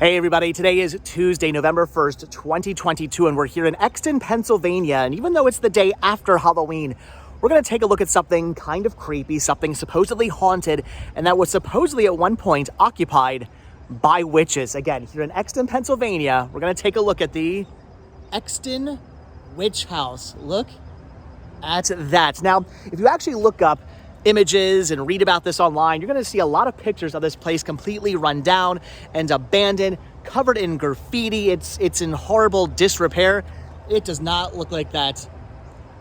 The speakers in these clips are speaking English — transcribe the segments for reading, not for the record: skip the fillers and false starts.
Hey everybody, today is Tuesday, November 1st, 2022, and we're here in Exton, Pennsylvania. And even though it's the day after Halloween, we're gonna take a look at something kind of creepy, something supposedly haunted, and that was supposedly at one point occupied by witches. Again, here in Exton, Pennsylvania, we're gonna take a look at the Exton Witch House. Look at that. Now, if you actually look up images and read about this online, you're gonna see a lot of pictures of this place completely run down and abandoned, covered in graffiti. It's in horrible disrepair. It does not look like that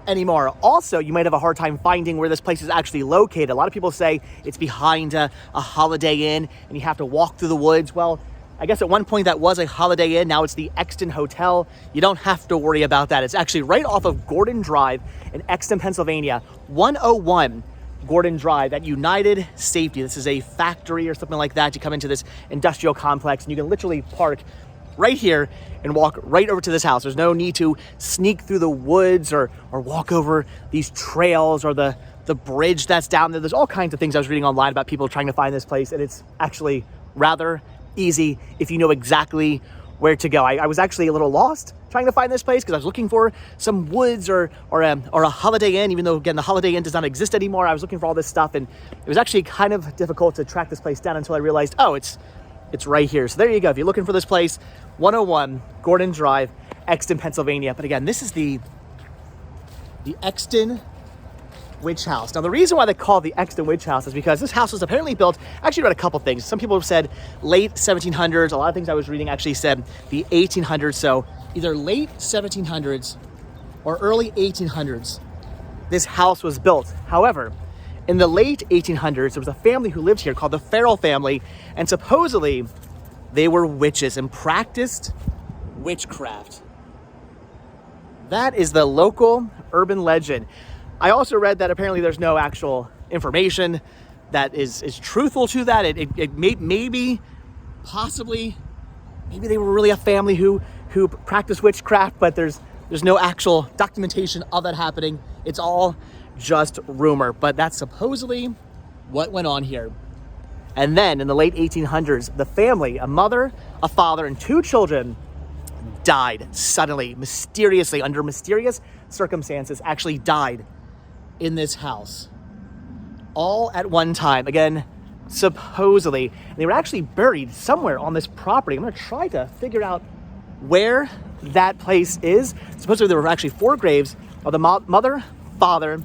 anymore. Also, you might have a hard time finding where this place is actually located. A lot of people say it's behind a Holiday Inn and you have to walk through the woods. Well, I guess at one point that was a Holiday Inn. Now it's the Exton Hotel. You don't have to worry about that. It's actually right off of Gordon Drive in Exton, Pennsylvania, 101 Gordon Drive at United Safety. This is a factory or something like that. You come into this industrial complex and you can literally park right here and walk right over to this house. There's no need to sneak through the woods or walk over these trails or the bridge that's down there. There's all kinds of things I was reading online about people trying to find this place, and it's actually rather easy if you know exactly where to go. I was actually a little lost trying to find this place because I was looking for some woods or a Holiday Inn, even though, again, the Holiday Inn does not exist anymore. I was looking for all this stuff, and it was actually kind of difficult to track this place down until I realized, oh, it's right here. So there you go. If you're looking for this place, 101 Gordon Drive, Exton, Pennsylvania. But again, this is the Exton Witch House. Now, the reason why they call it the Exton Witch House is because this house was apparently built, actually read a couple things. Some people have said late 1700s. A lot of things I was reading actually said the 1800s. So either late 1700s or early 1800s, this house was built. However, in the late 1800s, there was a family who lived here called the Ferrell family, and supposedly they were witches and practiced witchcraft. That is the local urban legend. I also read that apparently there's no actual information that is truthful to that. It maybe they were really a family who practiced witchcraft, but there's no actual documentation of that happening. It's all just rumor, but that's supposedly what went on here. And then in the late 1800s, the family, a mother, a father, and two children died suddenly, mysteriously, under mysterious circumstances, actually died in this house, all at one time. Again, supposedly, they were actually buried somewhere on this property. I'm gonna try to figure out where that place is. Supposedly there were actually 4 graves of the mother, father,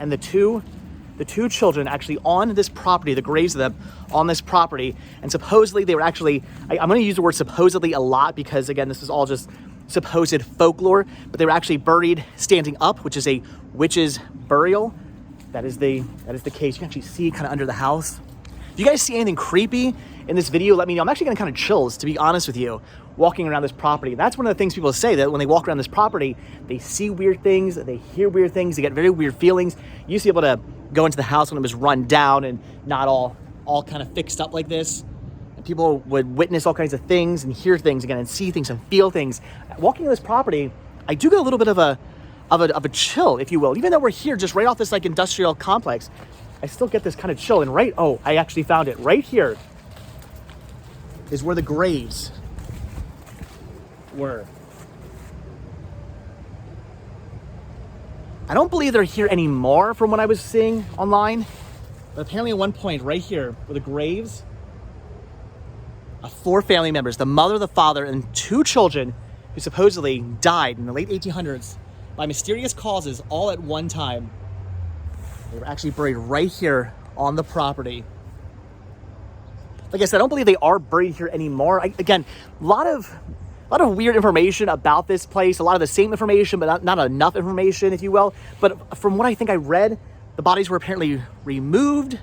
and the two children actually on this property, the graves of them on this property. And supposedly they were actually, I'm gonna use the word supposedly a lot because, again, this is all just supposed folklore, but they were actually buried standing up, which is a witch's burial. That is the case. You can actually see kind of under the house. If you guys see anything creepy in this video, let me know. I'm actually getting kind of chills, to be honest with you, walking around this property. That's one of the things people say, that when they walk around this property, they see weird things, they hear weird things, they get very weird feelings. You used to be able to go into the house when it was run down and not all kind of fixed up like this. People would witness all kinds of things and hear things again and see things and feel things. Walking on this property, I do get a little bit of a chill, if you will. Even though we're here just right off this like industrial complex, I still get this kind of chill. And I actually found it. Right here is where the graves were. I don't believe they're here anymore from what I was seeing online, but apparently at one point right here were the graves of 4 family members, the mother, the father, and 2 children who supposedly died in the late 1800s by mysterious causes all at one time. They were actually buried right here on the property. Like I said, I don't believe they are buried here anymore. Again, a lot of weird information about this place, a lot of the same information, but not enough information, if you will. But from what I think I read, the bodies were apparently removed,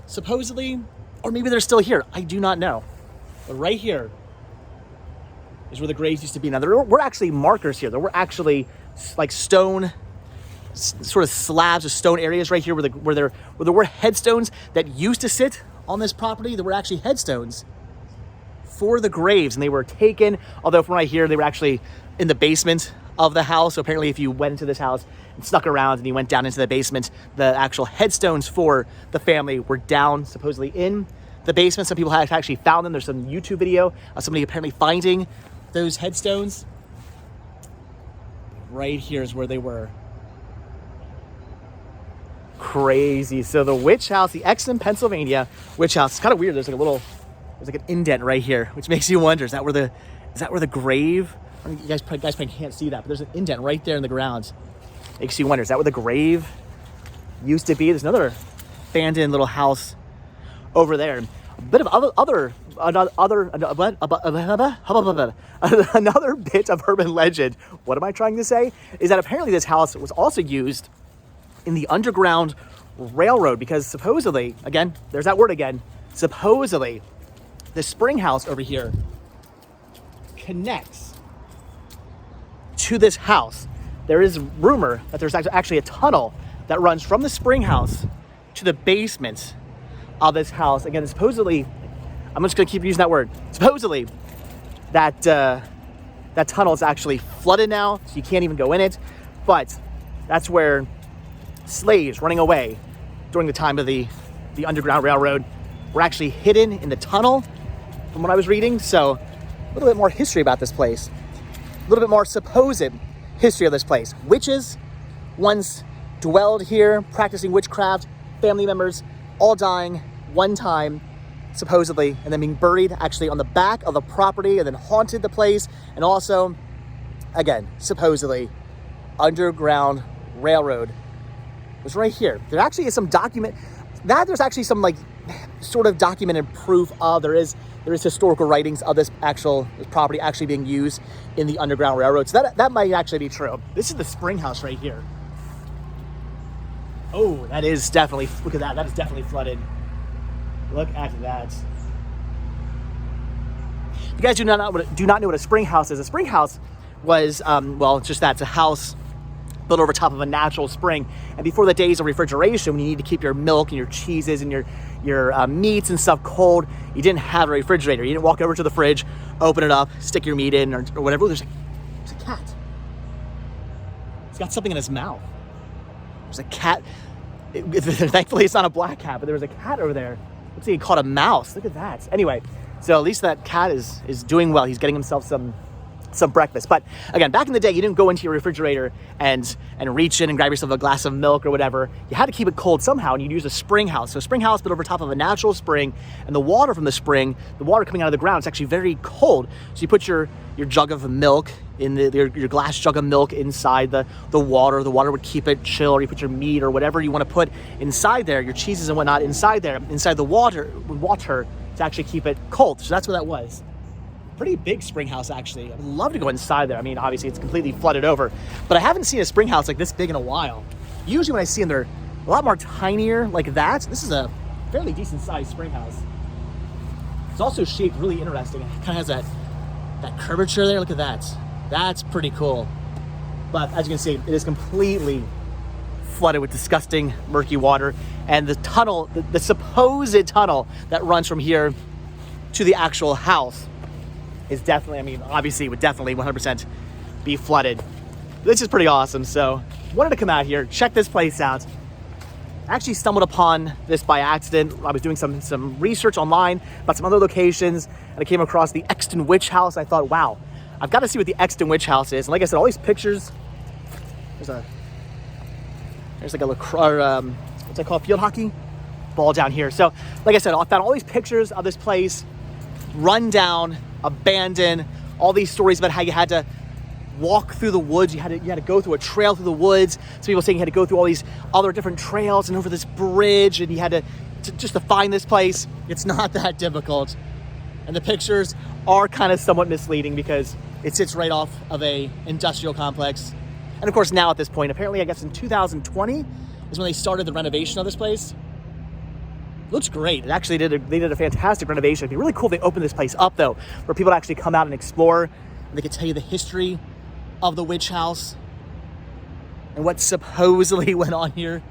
supposedly, or maybe they're still here. I do not know. But right here is where the graves used to be. Now, there were actually markers here. There were actually like stone, sort of slabs of stone areas right here where there were headstones that used to sit on this property. There were actually headstones for the graves, and they were taken, although from what I hear, they were actually in the basement of the house. So apparently if you went into this house and snuck around and you went down into the basement, the actual headstones for the family were down supposedly in the basement. Some people have actually found them. There's some YouTube video of somebody apparently finding those headstones. Right here is where they were. Crazy. So the witch house, the Exton, Pennsylvania witch house. It's kind of weird. There's like an indent right here, which makes you wonder, is that where the grave? I mean, you guys probably can't see that, but there's an indent right there in the ground. Makes you wonder, is that where the grave used to be? There's another abandoned little house over there. A bit of another bit of urban legend. What am I trying to say? Is that apparently this house was also used in the Underground Railroad, because supposedly, again, there's that word again, supposedly the spring house over here connects to this house. There is rumor that there's actually a tunnel that runs from the spring house to the basement of this house. Again, supposedly, I'm just gonna keep using that word, supposedly that tunnel is actually flooded now, so you can't even go in it, but that's where slaves running away during the time of the Underground Railroad were actually hidden in the tunnel, from what I was reading. So a little bit more history about this place, a little bit more supposed history of this place. Witches once dwelled here, practicing witchcraft, family members all dying one time, supposedly, and then being buried actually on the back of the property, and then haunted the place. And also, again, supposedly, Underground Railroad was right here. There actually is some there's actually some like sort of documented proof of, there is historical writings of this property actually being used in the Underground Railroad. So that might actually be true. This is the spring house right here. Oh, that is definitely, look at that. That is definitely flooded. Look at that. If you guys do not know what a spring house is, a spring house was, well, just that. It's a house built over top of a natural spring. And before the days of refrigeration, when you need to keep your milk and your cheeses and your meats and stuff cold, you didn't have a refrigerator. You didn't walk over to the fridge, open it up, stick your meat in or whatever. There's a cat. He's got something in his mouth. There's a cat. Thankfully, it's not a black cat, but there was a cat over there. Looks like he caught a mouse. Look at that. Anyway, so at least that cat is doing well. He's getting himself some breakfast. But again, back in the day, you didn't go into your refrigerator and reach in and grab yourself a glass of milk or whatever. You had to keep it cold somehow, and you'd use a spring house. So a spring house built over top of a natural spring, and the water from the spring, the water coming out of the ground, it's actually very cold. So you put your jug of milk in your glass jug of milk inside the water. The water would keep it chill, or you put your meat or whatever you want to put inside there, your cheeses and whatnot inside the water to actually keep it cold. So that's what that was. Pretty big spring house, actually. I'd love to go inside there. I mean, obviously it's completely flooded over, but I haven't seen a spring house like this big in a while. Usually when I see them, they're a lot more tinier like that. This is a fairly decent sized spring house. It's also shaped really interesting. It kind of has that curvature there. Look at that. That's pretty cool. But as you can see, it is completely flooded with disgusting murky water. And the tunnel, the supposed tunnel that runs from here to the actual house is definitely, I mean, obviously it would definitely 100% be flooded. This is pretty awesome. So wanted to come out here, check this place out. I actually stumbled upon this by accident. I was doing some research online about some other locations, and I came across the Exton Witch House. I thought, wow, I've got to see what the Exton Witch House is. And like I said, all these pictures, there's like a lacrosse, what's that called, field hockey ball down here. So like I said, I found all these pictures of this place, run down, abandoned, all these stories about how you had to walk through the woods. You had to go through a trail through the woods. Some people saying you had to go through all these other different trails and over this bridge, and you had to find this place. It's not that difficult. And the pictures are kind of somewhat misleading because it sits right off of a industrial complex. And of course now at this point, apparently I guess in 2020 is when they started the renovation of this place. It looks great. It actually they did a fantastic renovation. It'd be really cool if they opened this place up though, for people to actually come out and explore, and they could tell you the history of the witch house and what supposedly went on here.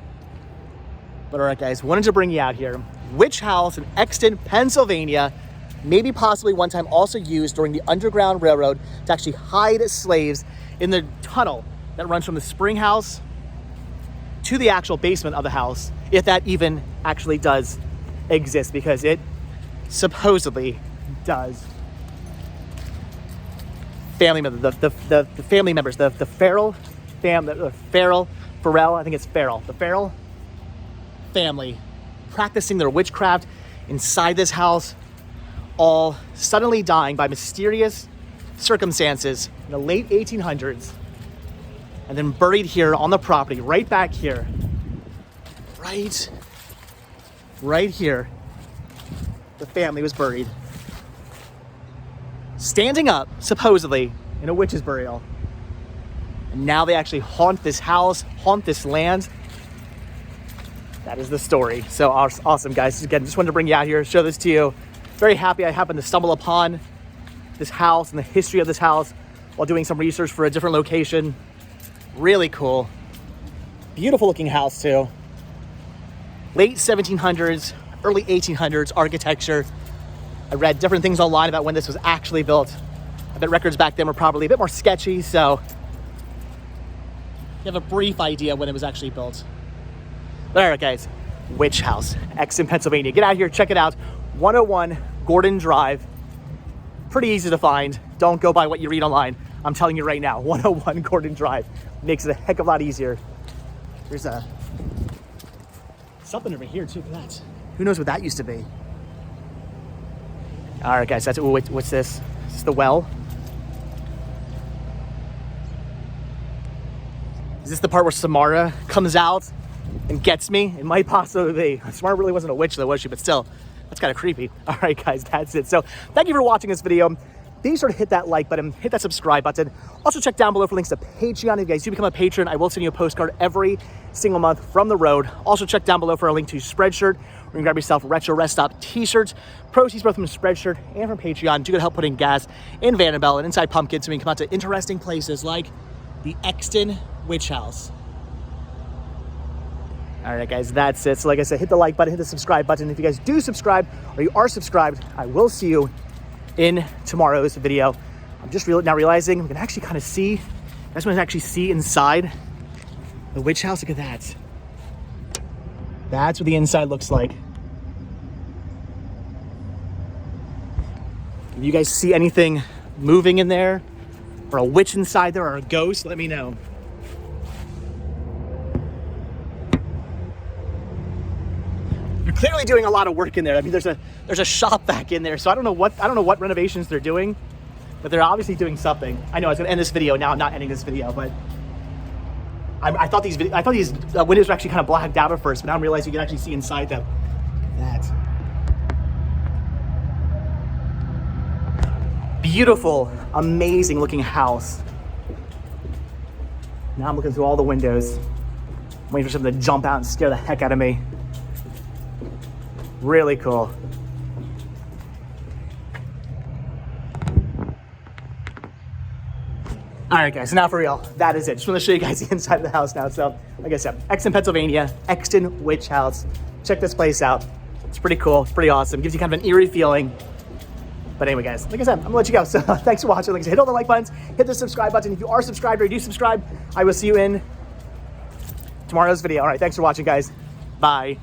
But all right guys, wanted to bring you out here. Witch house in Exton, Pennsylvania, maybe possibly one time also used during the Underground Railroad to actually hide slaves in the tunnel that runs from the spring house to the actual basement of the house, if that even actually does exist, because it supposedly does. Family member, the family members, the Ferrell Ferrell, I think it's Ferrell. The Ferrell family practicing their witchcraft inside this house, all suddenly dying by mysterious circumstances in the late 1800s, and then buried here on the property, right back here. Right here, the family was buried. Standing up, supposedly, in a witch's burial. And now they actually haunt this house, haunt this land. That is the story. So awesome, guys. Again, just wanted to bring you out here, show this to you. Very happy I happened to stumble upon this house and the history of this house while doing some research for a different location. Really cool. Beautiful looking house too. Late 1700s, early 1800s architecture. I read different things online about when this was actually built. I bet records back then were probably a bit more sketchy, so you have a brief idea when it was actually built. But all right, guys, Witch House, Exton, Pennsylvania. Get out here, check it out. 101 Gordon Drive. Pretty easy to find. Don't go by what you read online. I'm telling you right now, 101 Gordon Drive makes it a heck of a lot easier. There's something over here too. Look at that. Who knows what that used to be? All right, guys, what's this? Is this the well? Is this the part where Samara comes out and gets me? It might possibly be. Samara really wasn't a witch though, was she? But still, that's kind of creepy. All right, guys, that's it. So thank you for watching this video. Be sure to hit that like button, hit that subscribe button. Also check down below for links to Patreon. If you guys do become a patron, I will send you a postcard every single month from the road. Also check down below for a link to Spreadshirt, where you can grab yourself retro rest stop t-shirts. Proceeds both from Spreadshirt and from Patreon do help putting gas in Vanderbilt and inside Pumpkin so we can come out to interesting places like the Exton Witch House. All right, guys, that's it. So like I said, hit the like button, hit the subscribe button. If you guys do subscribe or you are subscribed, I will see you in tomorrow's video. I'm just now realizing we can actually kind of see, I just want to actually see inside the witch house. Look at that. That's what the inside looks like. If you guys see anything moving in there, or a witch inside there, or a ghost, let me know. You're clearly doing a lot of work in there. I mean, there's a shop back in there, so I don't know what renovations they're doing, but they're obviously doing something. I know I was gonna end this video now. I'm not ending this video, but I thought these windows were actually kind of blacked out at first, but now I'm realizing you can actually see inside them. That beautiful, amazing looking house. Now I'm looking through all the windows, waiting for something to jump out and scare the heck out of me. Really cool. All right, guys, so now for real, that is it. Just want to show you guys the inside of the house now. So, like I said, Exton, Pennsylvania, Exton Witch House. Check this place out. It's pretty cool, it's pretty awesome. Gives you kind of an eerie feeling. But anyway, guys, like I said, I'm gonna let you go. So thanks for watching. Like I said, hit all the like buttons, hit the subscribe button. If you are subscribed or you do subscribe, I will see you in tomorrow's video. All right, thanks for watching, guys. Bye.